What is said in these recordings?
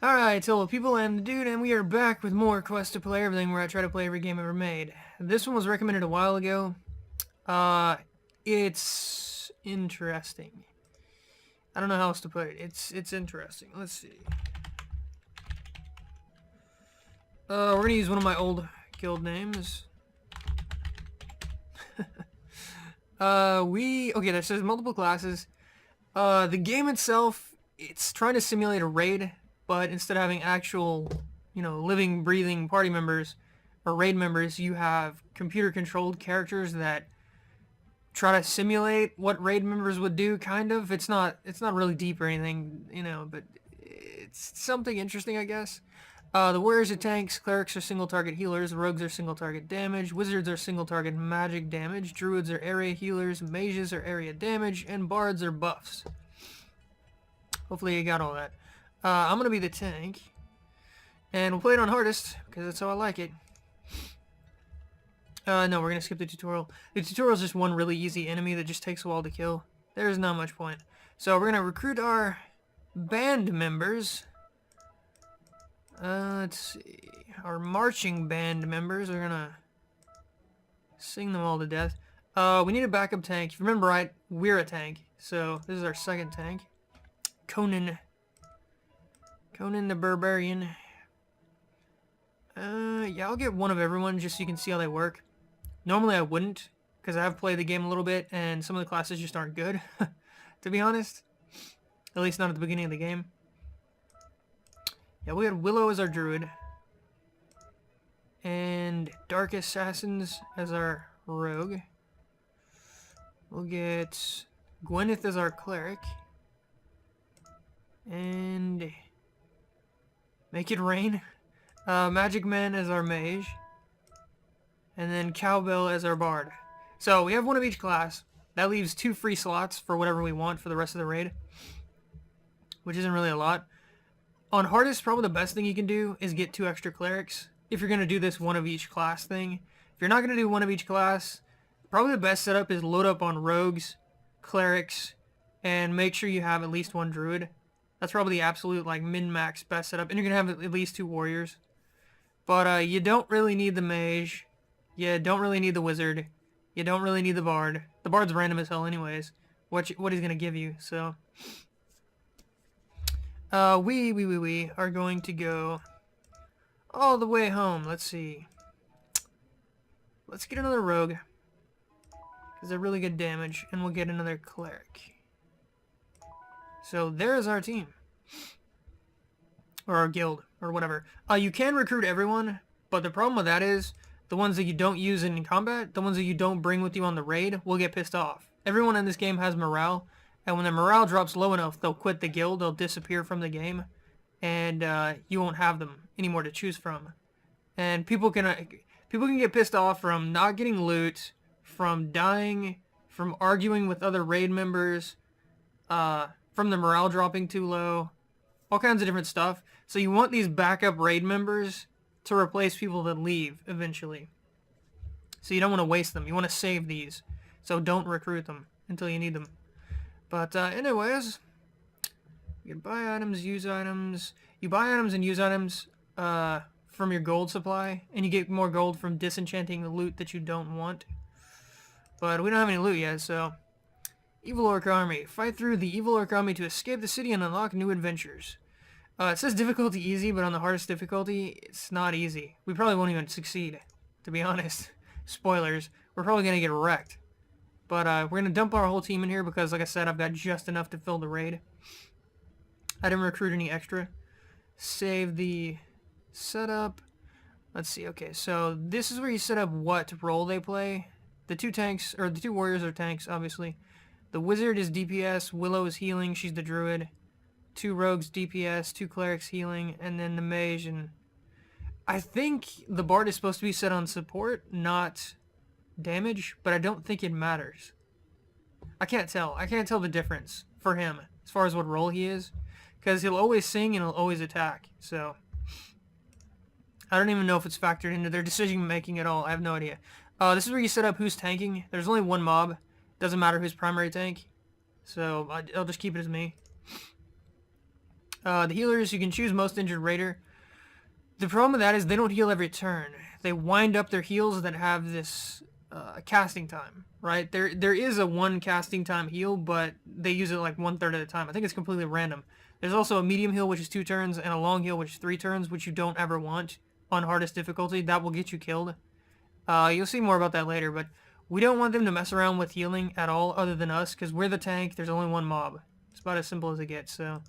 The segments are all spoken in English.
Alright, hello people, I'm the Dude, and we are back with more Quest to Play Everything, where I try to play every game ever made. This one was recommended a while ago. It's interesting. I don't know how else to put it. It's interesting. Let's see. We're gonna use one of my old guild names. Okay, that says multiple classes. The game itself, it's trying to simulate a raid, but instead of having actual, living, breathing party members or raid members, you have computer-controlled characters that try to simulate what raid members would do. Kind of. It's not really deep or anything, but it's something interesting, I guess. The warriors are tanks, clerics are single target healers, rogues are single target damage, wizards are single target magic damage, druids are area healers, mages are area damage, and bards are buffs. Hopefully you got all that. I'm gonna be the tank, and we'll play it on hardest because that's how I like it. No, we're gonna skip the tutorial. The tutorial is just one really easy enemy that just takes a while to kill. There's not much point. So we're gonna recruit our band members. Let's see. Our marching band members are gonna sing them all to death. We need a backup tank. If you remember right, we're a tank. So this is our second tank. Conan the Barbarian. Yeah, I'll get one of everyone just so you can see how they work. Normally I wouldn't, because I have played the game a little bit, and some of the classes just aren't good, to be honest. At least not at the beginning of the game. Yeah, we had Willow as our druid. And Dark Assassins as our rogue. We'll get Gwyneth as our cleric. And Make It Rain. Magic Man as our mage. And then Cowbell as our bard. So we have one of each class. That leaves 2 free slots for whatever we want for the rest of the raid, which isn't really a lot. On hardest, probably the best thing you can do is get 2 extra clerics if you're going to do this one of each class thing. If you're not going to do one of each class, probably the best setup is load up on rogues, clerics, and make sure you have at least 1 druid. That's probably the absolute min-max best setup, and you're going to have at least 2 warriors. But you don't really need the mage. You don't really need the wizard. You don't really need the bard. The bard's random as hell anyways, what he's going to give you, so... we are going to go all the way home. Let's see. Let's get another rogue, because they're really good damage, and we'll get another cleric. So there's our team. Or our guild, or whatever. You can recruit everyone, but the problem with that is, the ones that you don't use in combat, the ones that you don't bring with you on the raid, will get pissed off. Everyone in this game has morale, and when the morale drops low enough, they'll quit the guild, they'll disappear from the game, and you won't have them anymore to choose from. And people can get pissed off from not getting loot, from dying, from arguing with other raid members, from the morale dropping too low, all kinds of different stuff. So you want these backup raid members to replace people that leave eventually. So you don't want to waste them. You want to save these. So don't recruit them until you need them. But anyways, you can buy items, use items. You buy items and use items from your gold supply, and you get more gold from disenchanting the loot that you don't want. But we don't have any loot yet, so... Evil Orc Army. Fight through the Evil Orc Army to escape the city and unlock new adventures. It says difficulty easy, but on the hardest difficulty, it's not easy. We probably won't even succeed, to be honest. Spoilers. We're probably going to get wrecked. But we're going to dump our whole team in here because, like I said, I've got just enough to fill the raid. I didn't recruit any extra. Save the setup. Let's see. Okay, so this is where you set up what role they play. The 2 tanks, or the 2 warriors are tanks, obviously. The wizard is DPS, Willow is healing, she's the druid. 2 rogues DPS, 2 clerics healing, and then the mage. And I think the bard is supposed to be set on support, not damage, but I don't think it matters. I can't tell. I can't tell the difference for him as far as what role he is, because he'll always sing and he'll always attack. So I don't even know if it's factored into their decision making at all. I have no idea. This is where you set up who's tanking. There's only 1 mob. Doesn't matter who's primary tank, so I'll just keep it as me. The healers, you can choose most injured raider. The problem with that is they don't heal every turn. They wind up their heals that have this casting time, right? There is a 1 casting time heal, but they use it like 1/3 of the time. I think it's completely random. There's also a medium heal, which is 2 turns, and a long heal, which is 3 turns, which you don't ever want on hardest difficulty. That will get you killed. You'll see more about that later, but we don't want them to mess around with healing at all other than us, because we're the tank. There's only 1 mob. It's about as simple as it gets, so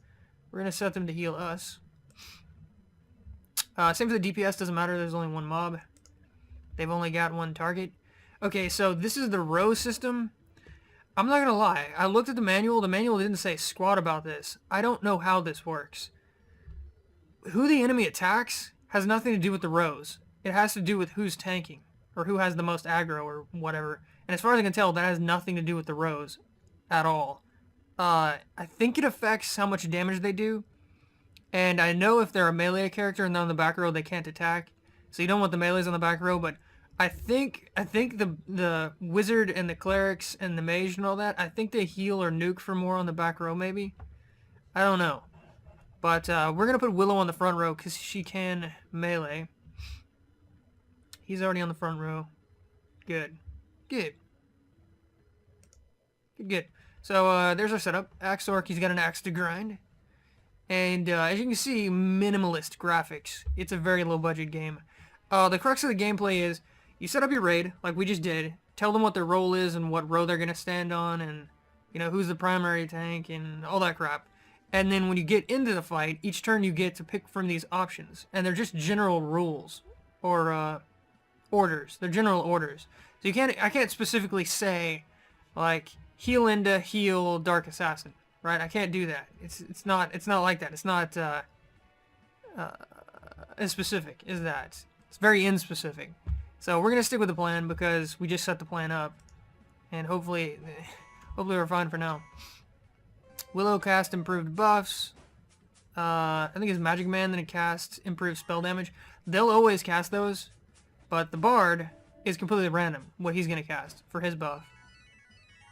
we're going to set them to heal us. Same for the DPS, doesn't matter, there's only 1 mob. They've only got 1 target. Okay, so this is the row system. I'm not gonna lie, I looked at the manual didn't say squat about this. I don't know how this works. Who the enemy attacks has nothing to do with the rows. It has to do with who's tanking, or who has the most aggro, or whatever. And as far as I can tell, that has nothing to do with the rows at all. I think it affects how much damage they do. And I know if they're a melee character and they're on the back row, they can't attack. So you don't want the melees on the back row, but I think the wizard and the clerics and the mage and all that, I think they heal or nuke for more on the back row maybe. I don't know. But we're going to put Willow on the front row because she can melee. He's already on the front row. Good. Good. Good, good. So there's our setup. Axe Orc, he's got an axe to grind. And as you can see, minimalist graphics. It's a very low budget game. The crux of the gameplay is you set up your raid, like we just did. Tell them what their role is and what row they're going to stand on and, you know, who's the primary tank and all that crap. And then when you get into the fight, each turn you get to pick from these options. And they're just general rules or orders. They're general orders. So I can't specifically say, like, heal Linda, heal Dark Assassin. Right? I can't do that. It's not like that. It's not as specific as that. It's very inspecific. So we're gonna stick with the plan because we just set the plan up, and hopefully we're fine for now. Willow cast improved buffs. I think it's Magic Man that cast improved spell damage. They'll always cast those, but the Bard is completely random what he's gonna cast for his buff.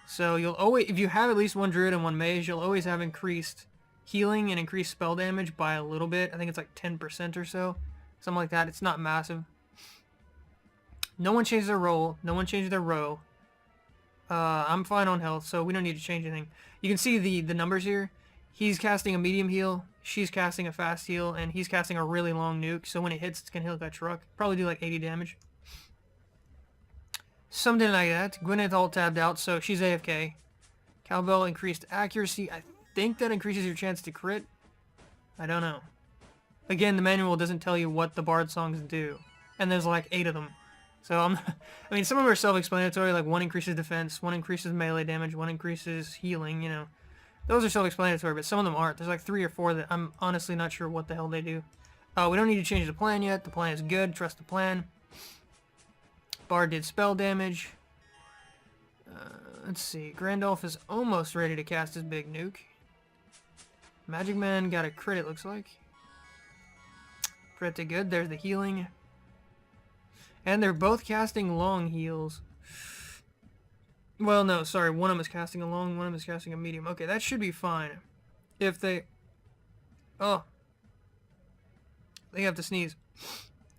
So you'll always, if you have at least 1 druid and 1 mage, you'll always have increased healing and increased spell damage by a little bit. I think it's like 10% or so. Something like that. It's not massive. No one changed their role. No one changed their row. I'm fine on health, so we don't need to change anything. You can see the numbers here. He's casting a medium heal. She's casting a fast heal. And he's casting a really long nuke. So when it hits, it's going to hit like a truck. Probably do like 80 damage. Something like that. Gwyneth alt tabbed out, so she's AFK. Cowbell increased accuracy. I think that increases your chance to crit. I don't know. Again, the manual doesn't tell you what the Bard songs do. And there's like 8 of them. So, I mean, some of them are self-explanatory, like 1 increases defense, 1 increases melee damage, 1 increases healing, you know. Those are self-explanatory, but some of them aren't. There's like 3 or 4 that I'm honestly not sure what the hell they do. We don't need to change the plan yet. The plan is good. Trust the plan. Bard did spell damage. Let's see. Grandolph is almost ready to cast his big nuke. Magic Man got a crit, it looks like. Pretty good. There's the healing. And they're both casting long heals. Well, no, sorry. One of them is casting a long, one of them is casting a medium. Okay, that should be fine. If they... Oh. They have to sneeze.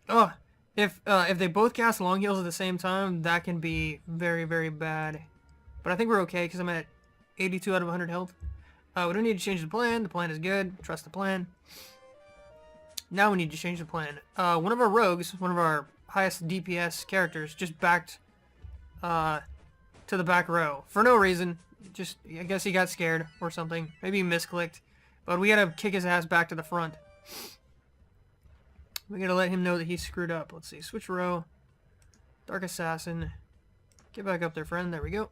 Oh. If they both cast long heals at the same time, that can be very, very bad. But I think we're okay because I'm at 82 out of 100 health. We don't need to change the plan. The plan is good. Trust the plan. Now we need to change the plan. One of our rogues, one of our highest DPS characters, just backed to the back row. For no reason. Just, I guess he got scared or something. Maybe he misclicked. But we gotta kick his ass back to the front. We gotta let him know that he screwed up. Let's see. Switch row. Dark Assassin. Get back up there, friend. There we go.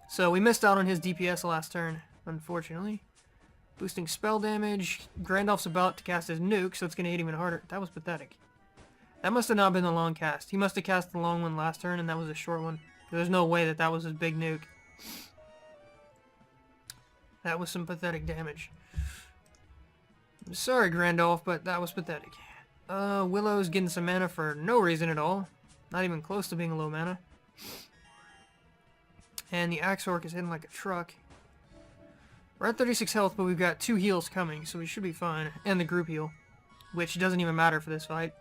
So we missed out on his DPS last turn, unfortunately. Boosting spell damage. Grandolph's about to cast his nuke, so it's gonna hit even harder. That was pathetic. That must have not been the long cast. He must have cast the long one last turn, and that was a short one. There's no way that that was his big nuke. That was some pathetic damage. I'm sorry, Grandolph, but that was pathetic. Willow's getting some mana for no reason at all. Not even close to being low mana. And the Axe Orc is hitting like a truck. We're at 36 health, but we've got 2 heals coming, so we should be fine. And the group heal, which doesn't even matter for this fight.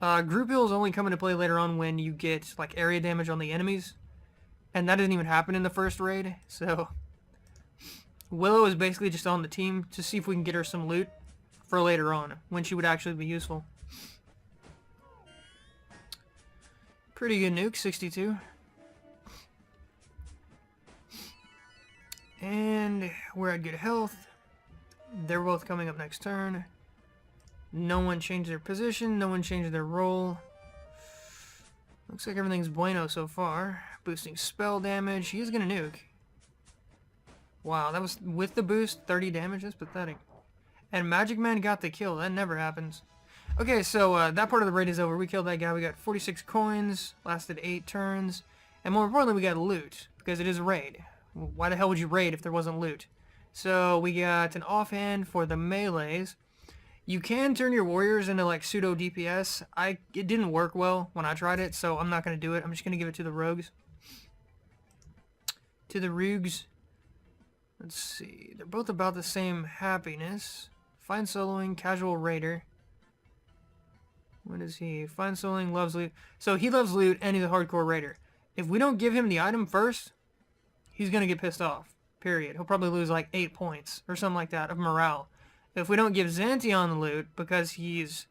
Group heals only come into play later on when you get like area damage on the enemies. And that didn't even happen in the first raid, so... Willow is basically just on the team to see if we can get her some loot for later on, when she would actually be useful. Pretty good nuke, 62. And we're at good health. They're both coming up next turn. No one changed their position, no one changed their role. Looks like everything's bueno so far. Boosting spell damage. He is gonna nuke. Wow, that was with the boost, 30 damage. That's pathetic. And Magic Man got the kill. That never happens. Okay, so that part of the raid is over. We killed that guy. We got 46 coins. Lasted 8 turns. And more importantly, we got loot. Because it is a raid. Why the hell would you raid if there wasn't loot? So we got an offhand for the melees. You can turn your warriors into like pseudo DPS. It didn't work well when I tried it, so I'm not going to do it. I'm just going to give it to the rogues. To the Rugs. Let's see. They're both about the same happiness. Fine soloing, casual raider. What is he? Fine soloing, loves loot. So he loves loot and he's a hardcore raider. If we don't give him the item first, he's going to get pissed off. Period. He'll probably lose like 8 points or something like that of morale. If we don't give Xantion the loot because he's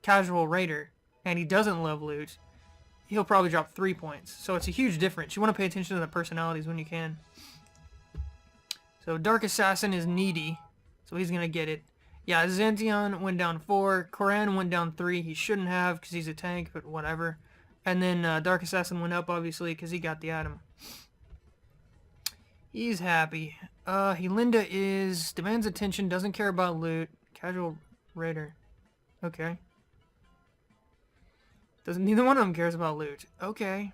casual raider and he doesn't love loot, he'll probably drop 3 points. So it's a huge difference. You want to pay attention to the personalities when you can. So Dark Assassin is needy, so he's going to get it. Yeah, Xantion went down 4. Koran went down 3. He shouldn't have because he's a tank, but whatever. And then Dark Assassin went up, obviously, because he got the item. He's happy. Helinda is... demands attention, doesn't care about loot. Casual raider. Okay. Neither one of them cares about loot. Okay.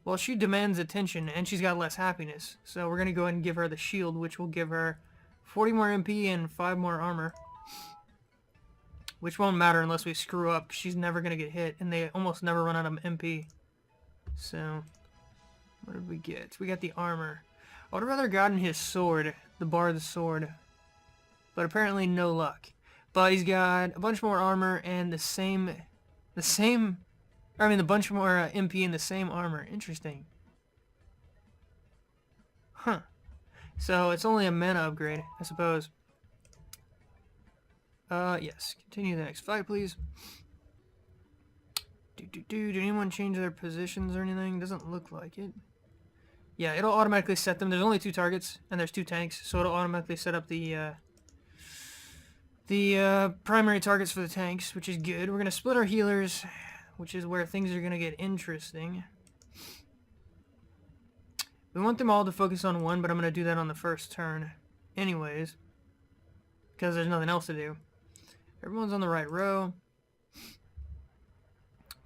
Well, she demands attention, and she's got less happiness. So we're going to go ahead and give her the shield, which will give her 40 more MP and 5 more armor. Which won't matter unless we screw up, because she's never going to get hit, and they almost never run out of MP. So, what did we get? We got the armor. I would have rather gotten his sword, the Bard's sword. But apparently no luck. But he's got a bunch more armor and a bunch more MP and the same armor. Interesting. Huh. So it's only a mana upgrade, I suppose. Yes. Continue the next fight, please. Did anyone change their positions or anything? Doesn't look like it. Yeah, it'll automatically set them. There's only 2 targets, and there's 2 tanks, so it'll automatically set up the primary targets for the tanks, which is good. We're going to split our healers, which is where things are going to get interesting. We want them all to focus on one, but I'm going to do that on the first turn anyways, because there's nothing else to do. Everyone's on the right row.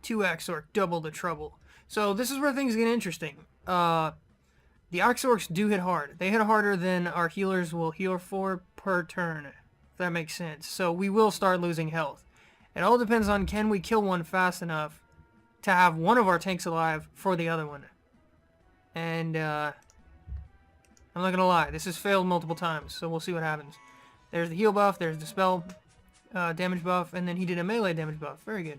2 Axork, double the trouble. So this is where things get interesting. The Axorks do hit hard. They hit harder than our healers will heal for per turn, if that makes sense. So we will start losing health. It all depends on can we kill one fast enough to have one of our tanks alive for the other one. And I'm not gonna lie, this has failed multiple times, so we'll see what happens. There's the heal buff, there's the spell damage buff, and then he did a melee damage buff. Very good.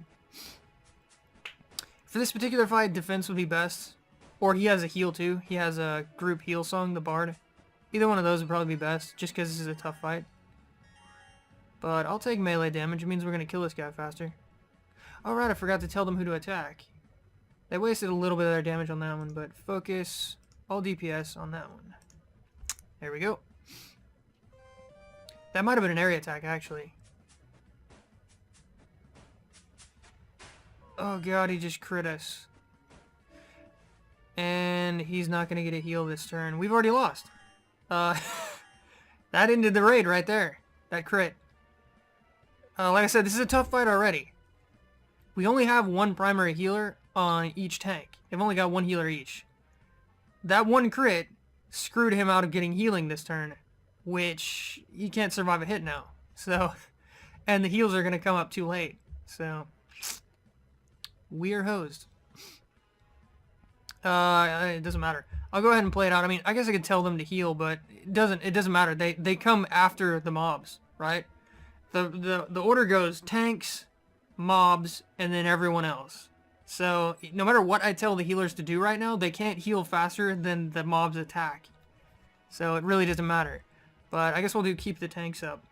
For this particular fight, defense would be best. Or he has a heal too. He has a group heal song, the Bard. Either one of those would probably be best, just because this is a tough fight. But I'll take melee damage. It means we're going to kill this guy faster. Alright, I forgot to tell them who to attack. They wasted a little bit of their damage on that one, but focus all DPS on that one. There we go. That might have been an area attack, actually. Oh god, he just crit us. And he's not going to get a heal this turn. We've already lost. That ended the raid right there. That crit. Like I said, this is a tough fight already. We only have 1 primary healer on each tank. They've only got 1 healer each. That 1 crit screwed him out of getting healing this turn, which he can't survive a hit now. So, and the heals are going to come up too late. So, we are hosed. It doesn't matter. I'll go ahead and play it out. I mean, I guess I could tell them to heal, but it doesn't matter. They come after the mobs, right? The order goes tanks, mobs, and then everyone else. So no matter what I tell the healers to do right now, they can't heal faster than the mobs attack. So it really doesn't matter. But I guess we'll do keep the tanks up.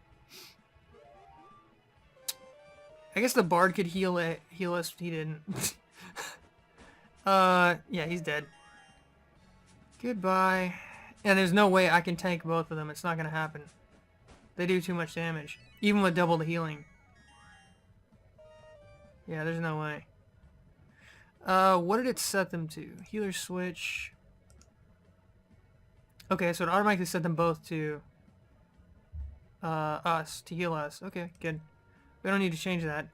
I guess the bard could heal us. He didn't. Yeah, he's dead. Goodbye. And there's no way I can tank both of them. It's not gonna happen. They do too much damage, even with double the healing. Yeah, there's no way. What did it set them to? Healer switch. Okay, so it automatically set them both to us, to heal us. Okay, good. We don't need to change that.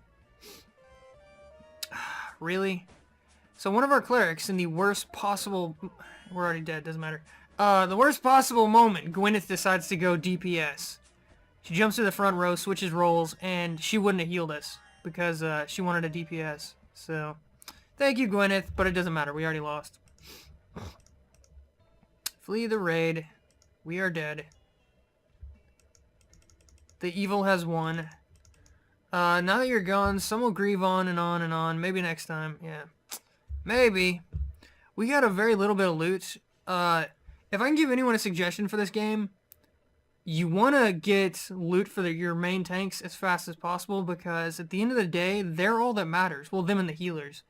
Really? So one of our clerics in the worst possible... We're already dead, doesn't matter. The worst possible moment, Gwyneth decides to go DPS. She jumps to the front row, switches roles, and she wouldn't have healed us because she wanted a DPS. So, thank you, Gwyneth, but it doesn't matter. We already lost. Flee the raid. We are dead. The evil has won. Now that you're gone, some will grieve on and on and on. Maybe next time. Yeah. Maybe. We got a very little bit of loot. If I can give anyone a suggestion for this game, you want to get loot for your main tanks as fast as possible because at the end of the day, they're all that matters. Well, them and the healers.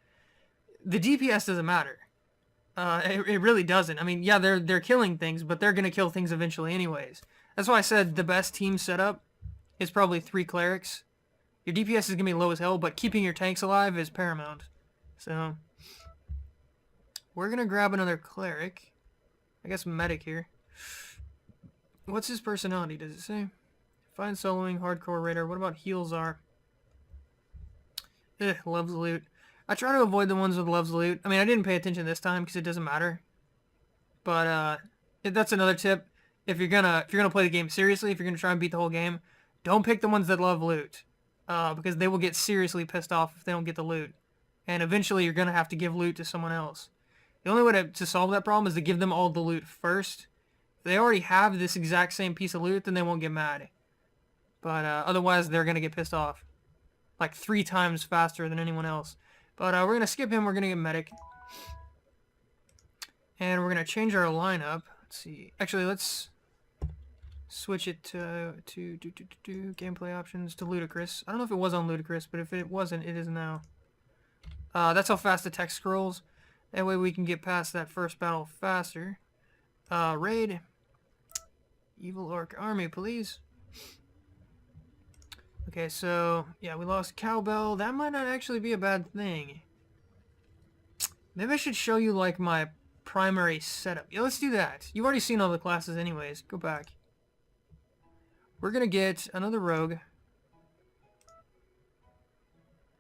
The DPS doesn't matter. It really doesn't. I mean, yeah, they're killing things, but they're going to kill things eventually anyways. That's why I said the best team setup is probably 3 clerics. Your DPS is going to be low as hell, but keeping your tanks alive is paramount. So, we're going to grab another cleric. I guess medic here. What's his personality, does it say? Fine soloing, hardcore raider. What about heals are? Loves loot. I try to avoid the ones with loves loot. I mean, I didn't pay attention this time because it doesn't matter. But that's another tip. If you're gonna play the game seriously, if you're gonna try and beat the whole game, don't pick the ones that love loot. Because they will get seriously pissed off if they don't get the loot. And eventually you're gonna have to give loot to someone else. The only way to solve that problem is to give them all the loot first. If they already have this exact same piece of loot, then they won't get mad. But otherwise, they're going to get pissed off. Like 3 times faster than anyone else. But we're going to skip him. We're going to get medic. And we're going to change our lineup. Let's see. Actually, let's switch it to gameplay options to Ludicrous. I don't know if it was on Ludicrous, but if it wasn't, it is now. That's how fast the text scrolls. That way we can get past that first battle faster. Raid. Evil Orc Army, please. Okay, so, yeah, we lost Cowbell. That might not actually be a bad thing. Maybe I should show you, like, my primary setup. Yeah, let's do that. You've already seen all the classes anyways. Go back. We're gonna get another rogue.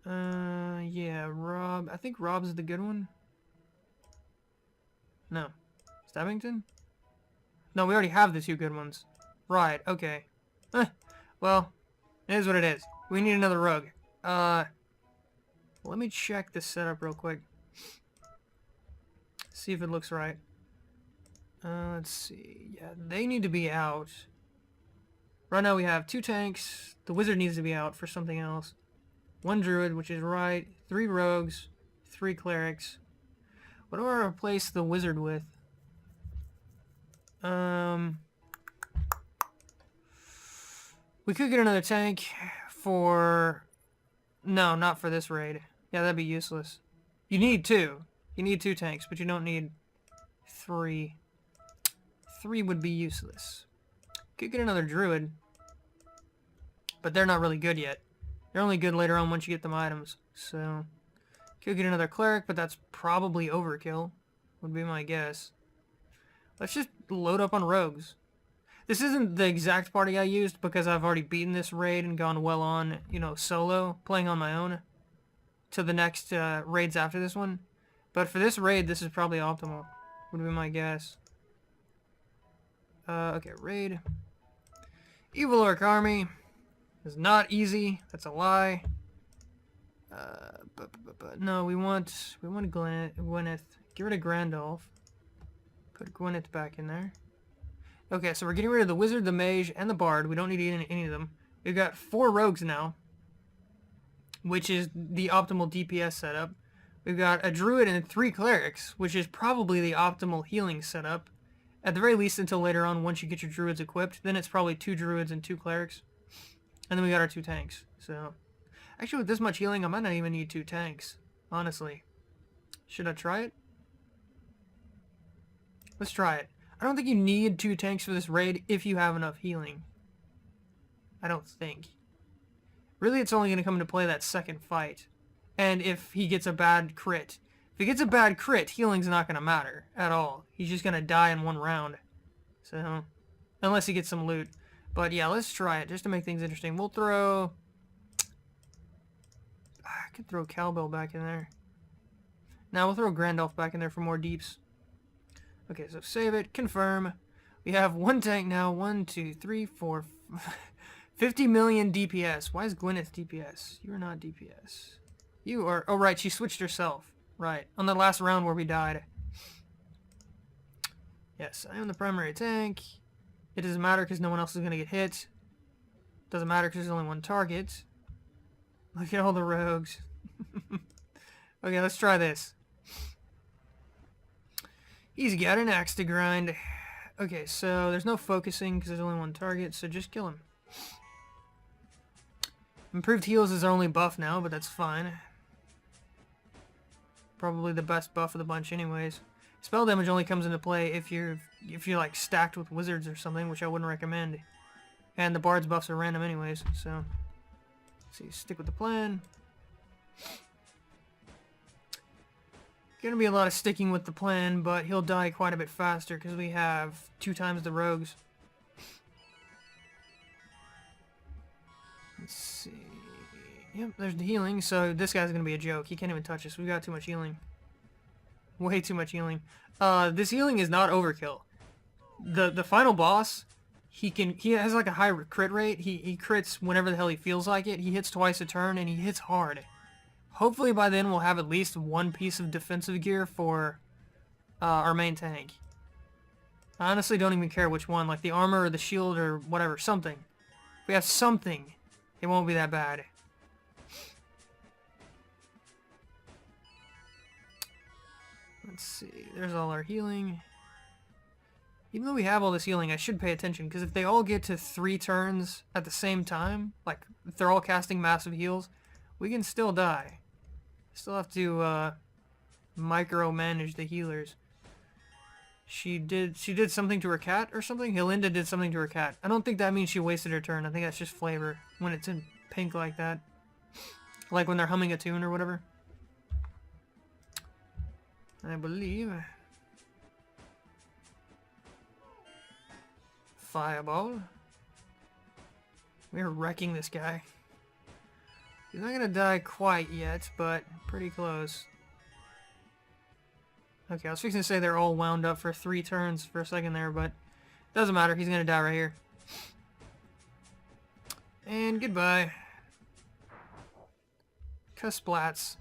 Yeah, Rob. I think Rob's the good one. No. Stabbington? No, we already have the 2 good ones. Right, okay. Well, it is what it is. We need another rogue. Let me check this setup real quick. See if it looks right. Let's see. Yeah, they need to be out. Right now we have 2 tanks. The wizard needs to be out for something else. 1 druid, which is right. 3 rogues. 3 clerics. What do I replace the wizard with? We could get another tank for... No, not for this raid. Yeah, that'd be useless. You need 2. You need 2 tanks, but you don't need 3. 3 would be useless. Could get another druid. But they're not really good yet. They're only good later on once you get them items. So, could get another cleric, but that's probably overkill. Would be my guess. Let's just load up on rogues. This isn't the exact party I used because I've already beaten this raid and gone well on, you know, solo, playing on my own to the next raids after this one. But for this raid, this is probably optimal. Would be my guess. Okay, raid. Evil Orc Army is not easy. That's a lie. No, we want Gwyneth. Get rid of Grandolph. Put Gwyneth back in there. Okay, so we're getting rid of the Wizard, the Mage, and the Bard. We don't need any of them. We've got 4 Rogues now, which is the optimal DPS setup. We've got a Druid and 3 Clerics, which is probably the optimal healing setup. At the very least until later on, once you get your Druids equipped, then it's probably 2 Druids and 2 Clerics. And then we got our 2 tanks. So, actually with this much healing, I might not even need 2 tanks, honestly. Should I try it? Let's try it. I don't think you need 2 tanks for this raid if you have enough healing. I don't think. Really, it's only going to come into play that second fight. And if he gets a bad crit. If he gets a bad crit, healing's not going to matter at all. He's just going to die in 1 round. So, unless he gets some loot. But yeah, let's try it just to make things interesting. We'll throw... I could throw Cowbell back in there. Now we'll throw Grandolph back in there for more deeps. Okay, so save it. Confirm. We have 1 tank now. 1, 2, 3, 4... 50 million DPS. Why is Gwyneth DPS? You are not DPS. You are... Oh, right. She switched herself. Right. On the last round where we died. Yes, I am the primary tank. It doesn't matter because no one else is going to get hit. Doesn't matter because there's only 1 target. Look at all the rogues. Okay, let's try this. He's got an axe to grind. Okay, so there's no focusing because there's only 1 target, so just kill him. Improved heals is our only buff now, but that's fine. Probably the best buff of the bunch anyways. Spell damage only comes into play if you're like stacked with wizards or something, which I wouldn't recommend. And the bard's buffs are random anyways, so let's see, stick with the plan. Gonna be a lot of sticking with the plan, but he'll die quite a bit faster because we have 2 times the rogues. Let's see. Yep, there's the healing, so this guy's gonna be a joke. He can't even touch us. We've got too much healing. Way too much healing. This healing is not overkill. The final boss, he has like a high crit rate. He crits whenever the hell he feels like it. He hits twice a turn, and he hits hard. Hopefully by then we'll have at least 1 piece of defensive gear for our main tank. I honestly don't even care which one, like the armor or the shield or whatever, something. If we have something, it won't be that bad. Let's see, there's all our healing. Even though we have all this healing, I should pay attention, because if they all get to 3 turns at the same time, like if they're all casting massive heals, we can still die. Still have to micromanage the healers. She did something to her cat or something? Helinda did something to her cat. I don't think that means she wasted her turn. I think that's just flavor when it's in pink like that. Like when they're humming a tune or whatever. I believe. Fireball. We're wrecking this guy. He's not gonna die quite yet, but pretty close. Okay, I was fixing to say they're all wound up for 3 turns for a second there, but doesn't matter. He's gonna die right here. And goodbye. Cusplats.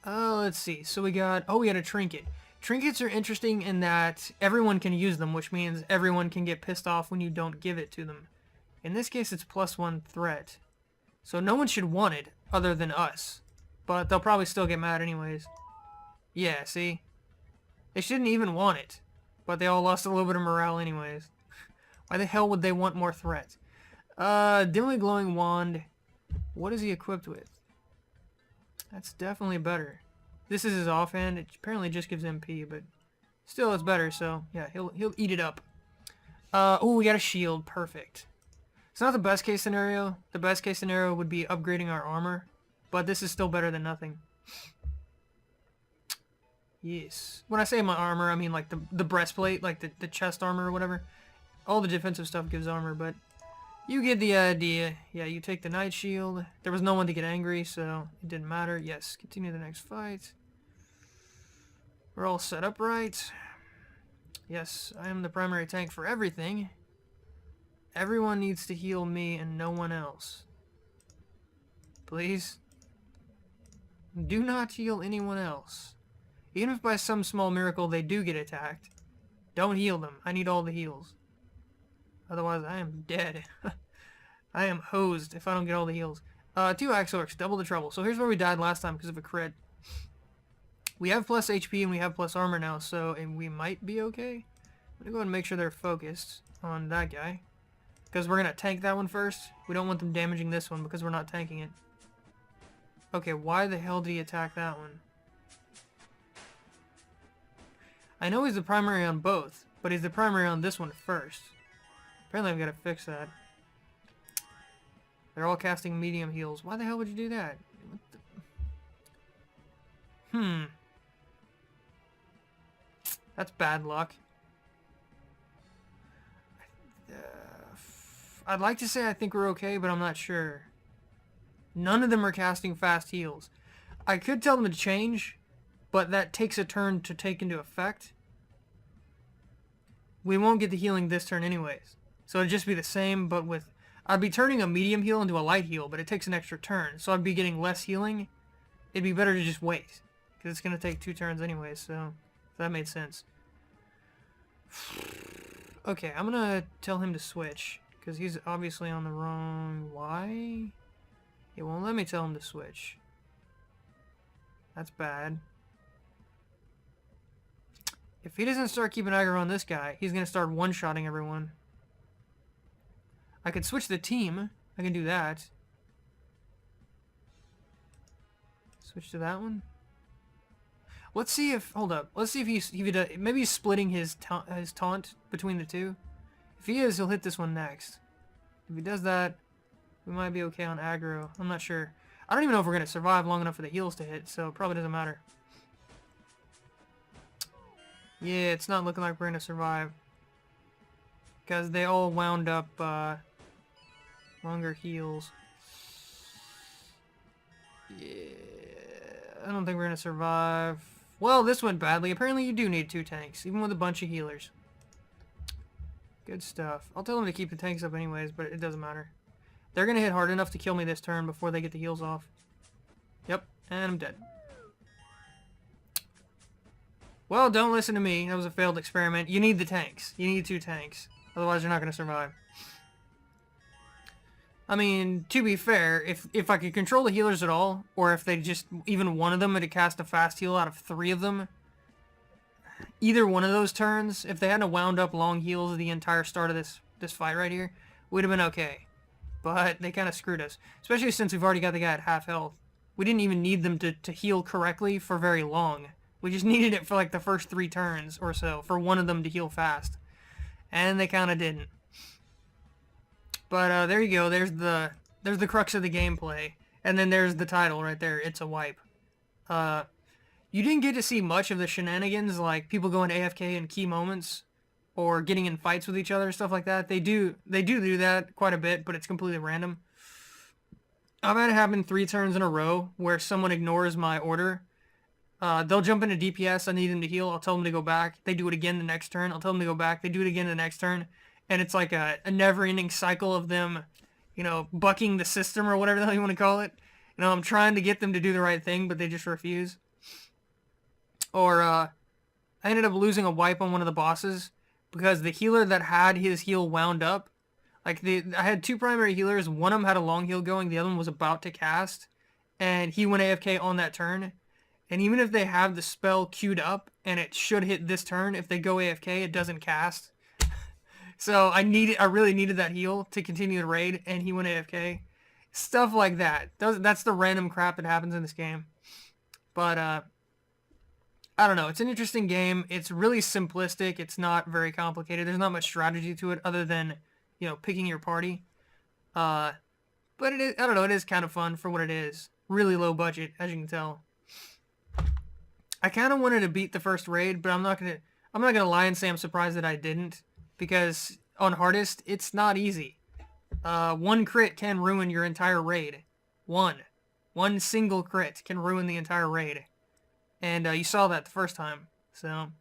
Let's see. So we got a trinket. Trinkets are interesting in that everyone can use them, which means everyone can get pissed off when you don't give it to them. In this case, it's +1 threat. So no one should want it other than us. But they'll probably still get mad anyways. Yeah, see? They shouldn't even want it. But they all lost a little bit of morale anyways. Why the hell would they want more threat? Dimly glowing wand. What is he equipped with? That's definitely better. This is his offhand. It apparently just gives MP, but still it's better, so yeah, he'll eat it up. Oh, we got a shield. Perfect. It's not the best case scenario. The best case scenario would be upgrading our armor, but this is still better than nothing. Yes. When I say my armor, I mean like the breastplate, like the chest armor or whatever. All the defensive stuff gives armor, but you get the idea. Yeah, you take the Night Shield. There was no one to get angry, so it didn't matter. Yes, continue the next fight. We're all set up right. Yes, I am the primary tank for everything. Everyone needs to heal me and no one else. Please. Do not heal anyone else. Even if by some small miracle they do get attacked, Don't heal them. I need all the heals. Otherwise, I am dead. I am hosed if I don't get all the heals. 2 Axe Orcs, double the trouble. So here's where we died last time because of a crit. We have plus HP and we have plus armor now, so and we might be okay. I'm going to go ahead and make sure they're focused on that guy. Because we're going to tank that one first. We don't want them damaging this one because we're not tanking it. Okay, why the hell did he attack that one? I know he's the primary on both, but he's the primary on this one first. Apparently I've got to fix that. They're all casting medium heals. Why the hell would you do that? That's bad luck. I'd like to say I think we're okay, but I'm not sure. None of them are casting fast heals. I could tell them to change, but that takes a turn to take into effect. We won't get the healing this turn anyways. So it'd just be the same, but with... I'd be turning a medium heal into a light heal, but it takes an extra turn. So I'd be getting less healing. It'd be better to just wait. Because it's going to take 2 turns anyways, so that made sense. Okay, I'm going to tell him to switch. Because he's obviously on the wrong... Why? It won't let me tell him to switch. That's bad. If he doesn't start keeping aggro on this guy, he's going to start one-shotting everyone. I could switch the team. I can do that. Switch to that one. Let's see if... Hold up. Let's see if he does... Maybe he's splitting his taunt between the two. If he is, he'll hit this one next. If he does that, we might be okay on aggro. I'm not sure. I don't even know if we're going to survive long enough for the heals to hit, so it probably doesn't matter. Yeah, it's not looking like we're going to survive. Because they all wound up longer heals. Yeah, I don't think we're going to survive. Well, this went badly. Apparently you do need 2 tanks, even with a bunch of healers. Good stuff. I'll tell them to keep the tanks up anyways, but it doesn't matter. They're going to hit hard enough to kill me this turn before they get the heals off. Yep, and I'm dead. Well, don't listen to me. That was a failed experiment. You need the tanks. You need 2 tanks. Otherwise, you're not going to survive. I mean, to be fair, if I could control the healers at all, or if they just, even one of them had to cast a fast heal out of 3 of them, either one of those turns, if they hadn't wound up long heals the entire start of this fight right here, we'd have been okay. But they kind of screwed us. Especially since we've already got the guy at half health. We didn't even need them to heal correctly for very long. We just needed it for like the first 3 turns or so for one of them to heal fast. And they kind of didn't. But there you go. There's the crux of the gameplay. And then there's the title right there. It's a wipe. You didn't get to see much of the shenanigans, like people going AFK in key moments, or getting in fights with each other, stuff like that. They do that quite a bit, but it's completely random. I've had it happen 3 turns in a row where someone ignores my order. They'll jump into DPS, I need them to heal, I'll tell them to go back. They do it again the next turn, I'll tell them to go back. They do it again the next turn. And it's like a never-ending cycle of them, you know, bucking the system or whatever the hell you want to call it. You know, I'm trying to get them to do the right thing, but they just refuse. Or, I ended up losing a wipe on one of the bosses because the healer that had his heal wound up, like, I had 2 primary healers, one of them had a long heal going, the other one was about to cast, and he went AFK on that turn. And even if they have the spell queued up, and it should hit this turn, if they go AFK, it doesn't cast. So I really needed that heal to continue the raid, and he went AFK. Stuff like that. That's the random crap that happens in this game. But, I don't know. It's an interesting game. It's really simplistic. It's not very complicated. There's not much strategy to it other than, you know, picking your party. But it is, I don't know, it is kind of fun for what it is. Really low budget, as you can tell. I kind of wanted to beat the first raid, but I'm not gonna lie and say I'm surprised that I didn't. Because on hardest, it's not easy. 1 crit can ruin your entire raid. One single crit can ruin the entire raid. And you saw that the first time. So,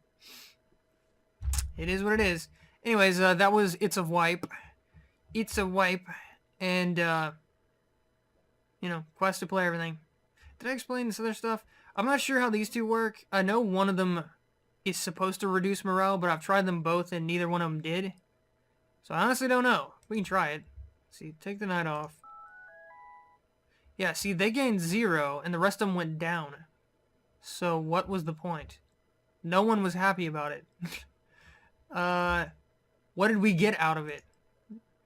it is what it is. Anyways, that was It's a Wipe. It's a Wipe. And, you know, quest to play everything. Did I explain this other stuff? I'm not sure how these 2 work. I know one of them is supposed to reduce morale, but I've tried them both and neither one of them did. So I honestly don't know. We can try it. See, take the night off. Yeah, see, they gained 0 and the rest of them went down. So what was the point? No one was happy about it. What did we get out of it?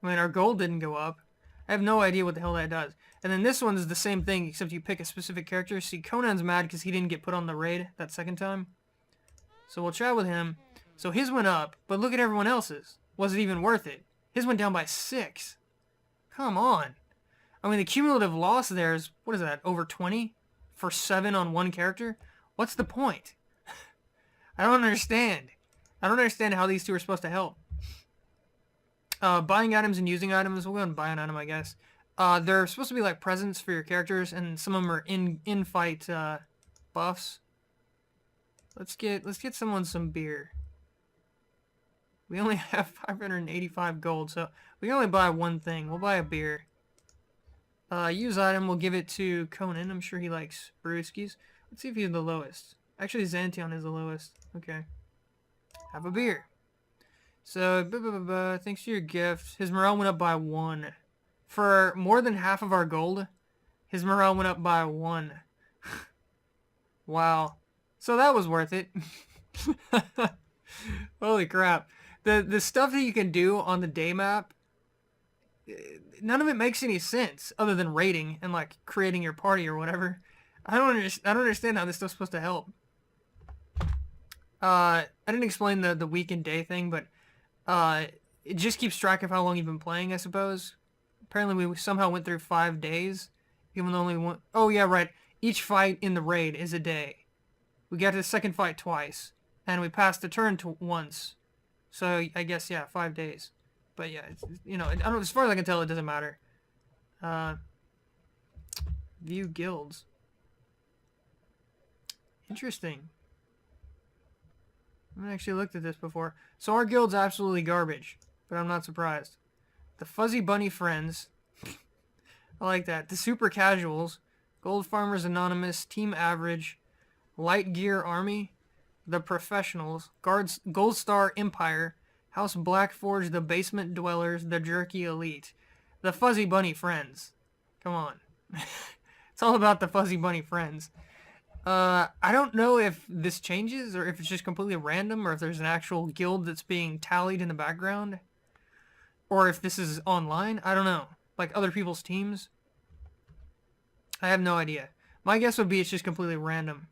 I mean, our gold didn't go up. I have no idea what the hell that does. And then this one is the same thing, except you pick a specific character. See, Conan's mad because he didn't get put on the raid that second time. So we'll chat with him. So his went up, but look at everyone else's. Was it even worth it? His went down by 6. Come on. I mean, the cumulative loss there is, what is that, over 20? For 7 on one character? What's the point? I don't understand. I don't understand how these two are supposed to help. Buying items and using items. We'll go and buy an item, I guess. They're supposed to be like presents for your characters, and some of them are in-fight buffs. Let's get someone some beer. We only have 585 gold, so we can only buy one thing. We'll buy a beer. Use item, we'll give it to Conan. I'm sure he likes brewskis. Let's see if he's the lowest. Actually, Xantion is the lowest. Okay. Have a beer. So, thanks for your gift. His morale went up by 1. For more than half of our gold, his morale went up by 1. Wow. So that was worth it. Holy crap. The stuff that you can do on the day map, none of it makes any sense other than raiding and like creating your party or whatever. I don't understand how this stuff's supposed to help. I didn't explain the week and day thing, but it just keeps track of how long you've been playing, I suppose. Apparently we somehow went through 5 days, even though only one... Oh yeah, right. Each fight in the raid is a day. We got to the second fight twice, and we passed the turn once. So I guess, yeah, 5 days. But yeah, it's, you know, I don't, as far as I can tell, it doesn't matter. View guilds. Interesting. I haven't actually looked at this before. So our guild's absolutely garbage, but I'm not surprised. The Fuzzy Bunny Friends. I like that. The Super Casuals. Gold Farmers Anonymous. Team Average. Light Gear Army. The Professionals. Gold Star Empire. House Blackforge. The Basement Dwellers. The Jerky Elite. The Fuzzy Bunny Friends. Come on. It's all about the Fuzzy Bunny Friends. I don't know if this changes or if it's just completely random or if there's an actual guild that's being tallied in the background. Or if this is online. I don't know. Like other people's teams. I have no idea. My guess would be it's just completely random.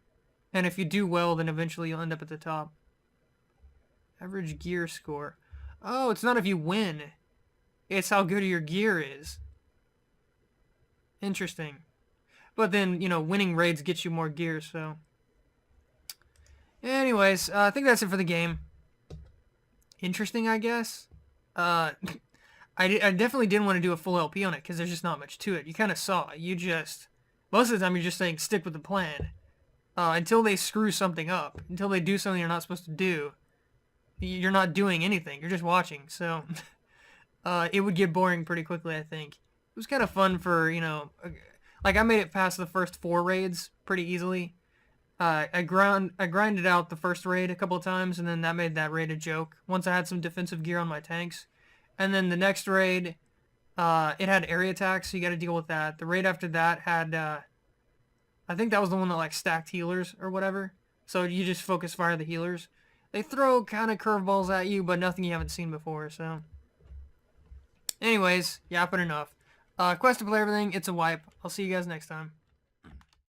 And if you do well, then eventually you'll end up at the top. Average gear score. Oh, it's not if you win. It's how good your gear is. Interesting. But then, you know, winning raids gets you more gear, so... Anyways, I think that's it for the game. Interesting, I guess. I definitely didn't want to do a full LP on it, because there's just not much to it. You kind of saw. You just... Most of the time, you're just saying, stick with the plan. Until they screw something up. Until they do something you're not supposed to do. You're not doing anything. You're just watching, so... it would get boring pretty quickly, I think. It was kind of fun for, you know... Like, I made it past the first 4 raids pretty easily. I grinded out the first raid a couple of times, and then that made that raid a joke. Once I had some defensive gear on my tanks. And then the next raid, it had area attacks, so you got to deal with that. The raid after that had, I think that was the one that, like, stacked healers or whatever. So you just focus fire the healers. They throw kind of curveballs at you, but nothing you haven't seen before, so... Anyways, yapping enough. Quest to play everything, it's a wipe. I'll see you guys next time.